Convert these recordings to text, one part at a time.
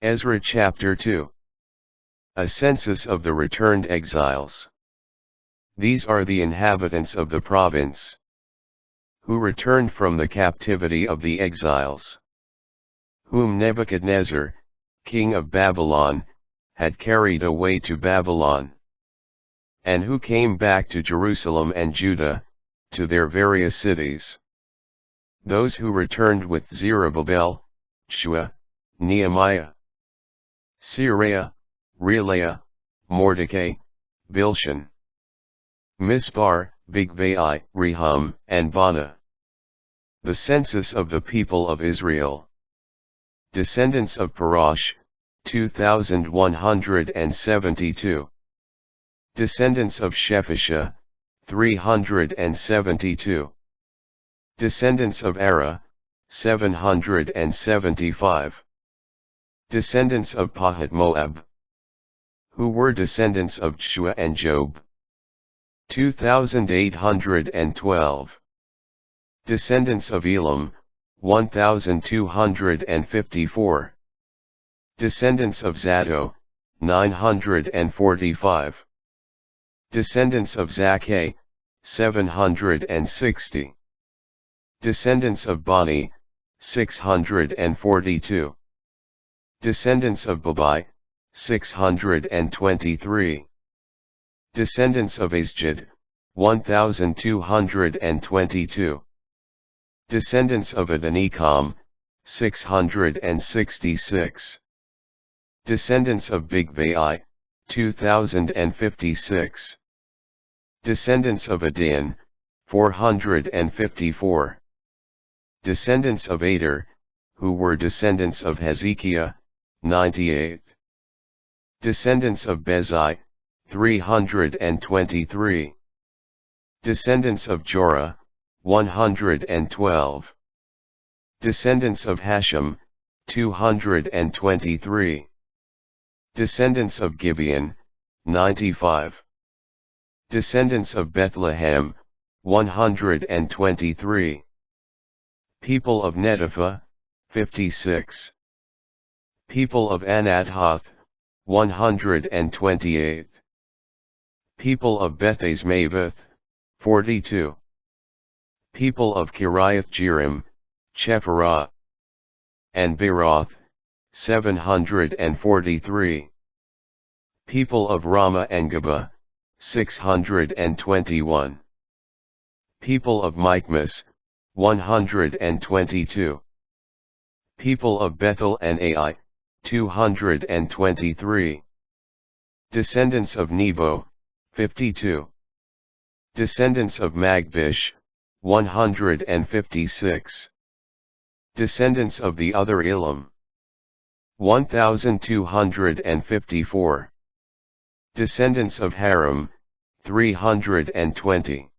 Ezra chapter 2. A census of the returned exiles. These are the inhabitants of the province, who returned from the captivity of the exiles, whom Nebuchadnezzar, king of Babylon, had carried away to Babylon, and who came back to Jerusalem and Judah, to their various cities. Those who returned with Zerubbabel, Shua, Nehemiah, Seraiah, Reelaiah, Mordecai, Bilshan, Mispar, Bigvai, Rehum, and Baanah. The census of the people of Israel. Descendants of Parosh, 2,172. Descendants of Shephisha, 372. Descendants of Ara, 775. Descendants of Pahat-Moab, who were descendants of Shua and Job, 2,812. Descendants of Elam, 1,254. Descendants of Zatto, 945. Descendants of Zakkai, 760. Descendants of Bani, 642. Descendants of Babai, 623. Descendants of Azjad, 1,222. Descendants of Adonikam, 666. Descendants of Bigvai, 2,056. Descendants of Adin, 454. Descendants of Ader, who were descendants of Hezekiah, 98. Descendants of Bezai, 323. Descendants of Jorah, 112. Descendants of Hashem, 223. Descendants of Gibeon, 95. Descendants of Bethlehem, 123. People of Netopha, 56. People of Anathoth, 128. People of Bethazmaaveth, 42. People of Kiriath-Jearim, Chephirah, and Beeroth, 743. People of Ramah and Geba, 621. People of Michmas, 122. People of Bethel and Ai, 223. Descendants of Nebo, 52. Descendants of Magbish, 156. Descendants of the other Elam, 1,254. Descendants of Haram, 320.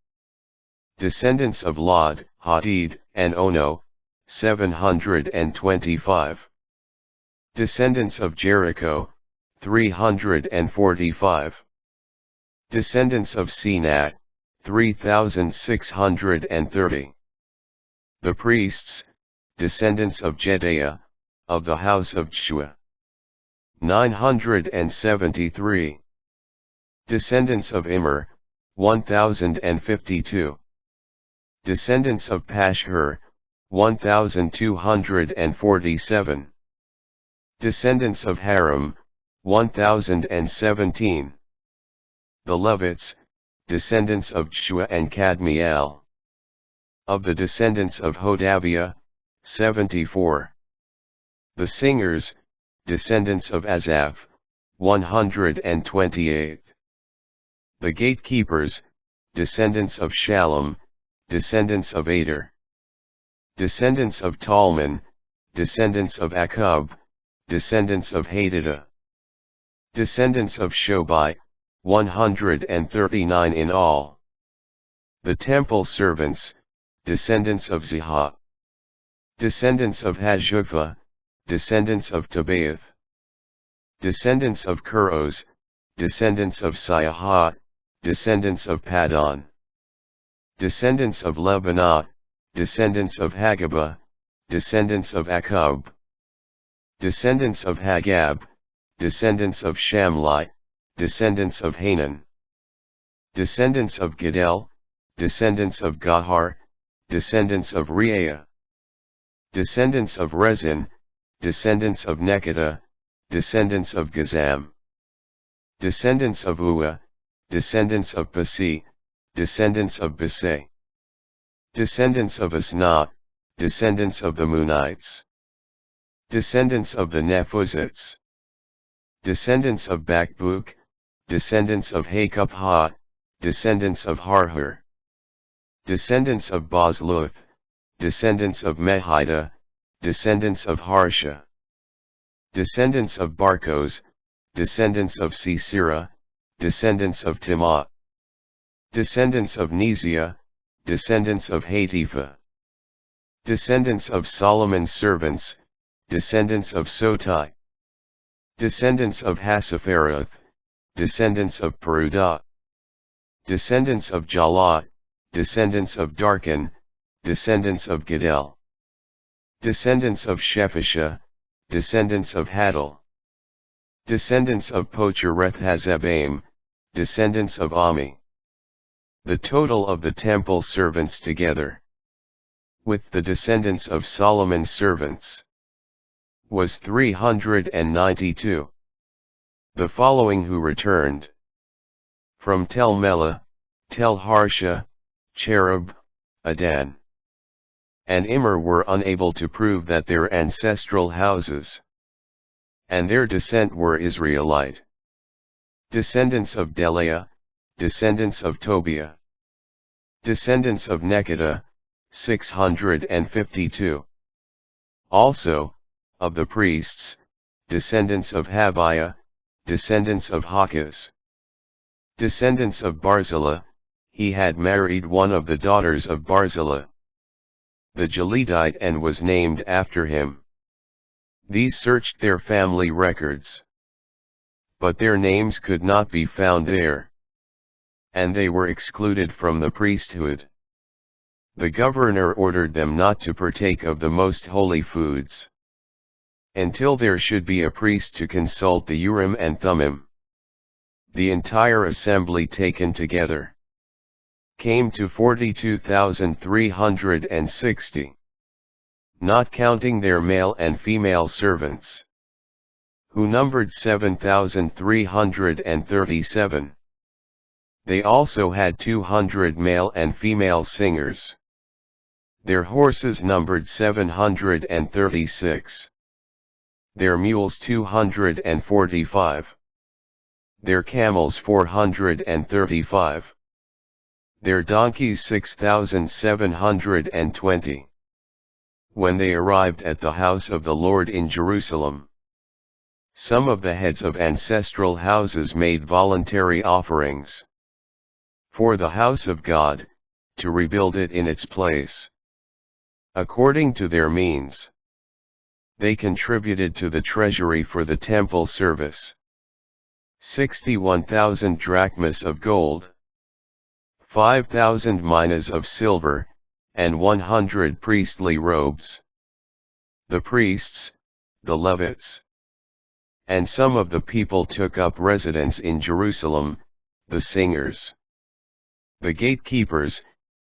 Descendants of Lod, Hadid, and Ono, 725. Descendants of Jericho, 345. Descendants of Senat, 3,630. The priests, descendants of Jedaiah, of the house of Shua, 973. Descendants of Immer, 1,052. Descendants of Pashhur, 1,247. Descendants of Haram, 1,017. The Levites, descendants of Shua and Kadmiel. Of the descendants of Hodaviah, 74. The singers, descendants of Asaph, 128. The gatekeepers, descendants of Shallum, descendants of Ader. Descendants of Talmon, descendants of Akub, descendants of Hadidah. Descendants of Shobai, 139 in all. The temple servants, descendants of Zihah. Descendants of Hashupha, descendants of Tabaoth. Descendants of Kuros, descendants of Siaha, descendants of Padon. Descendants of Lebanah, descendants of Hagabah, descendants of Akub. descendants of Hagab, descendants of Shamli, descendants of Hanan, descendants of Gidel, descendants of Gahar, descendants of Reaiah, descendants of Rezin, descendants of Nekada, descendants of Gazam, descendants of Ua, descendants of Basi, descendants of Basai, descendants of Asna, descendants of the Munites, descendants of the Nephuzites, descendants of Bakbuk, descendants of Hakupha, descendants of Harhur, descendants of Bazluth, descendants of Mehida, descendants of Harsha, descendants of Barkos, descendants of Sisera, descendants of Timah, descendants of Neziah, descendants of Hatipha, descendants of Solomon's servants, descendants of Sotai, descendants of Hasapharoth, descendants of Perudah, descendants of Jalah, descendants of Darkon, descendants of Gidel, descendants of Shephisha, descendants of Hadal, descendants of Pochereth Hazabaim, descendants of Ami. The total of the temple servants together, with the descendants of Solomon's servants, was 392. The following who returned: from Tel Melah, Tel Harsha, Cherub, Adan, and Immer were unable to prove that their ancestral houses and their descent were Israelite. Descendants of Delaiah, descendants of Tobiah, descendants of Nekada, 652. Also, of the priests, descendants of Habiah, descendants of Hakaz, descendants of Barzillai, he had married one of the daughters of Barzillai, the Gileadite, and was named after him. These searched their family records, but their names could not be found there, and they were excluded from the priesthood. The governor ordered them not to partake of the most holy foods, until there should be a priest to consult the Urim and Thummim. The entire assembly taken together came to 42,360, not counting their male and female servants, who numbered 7,337. They also had 200 male and female singers. Their horses numbered 736. Their mules 245. Their camels 435. Their donkeys 6,720. When they arrived at the house of the Lord in Jerusalem, some of the heads of ancestral houses made voluntary offerings for the house of God, to rebuild it in its place, according to their means. They contributed to the treasury for the temple service 61,000 drachmas of gold, 5,000 minas of silver, and 100 priestly robes. The priests, the Levites, and some of the people took up residence in Jerusalem, the singers, the gatekeepers,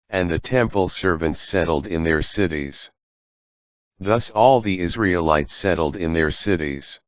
and the temple servants settled in their cities. Thus all the Israelites settled in their cities.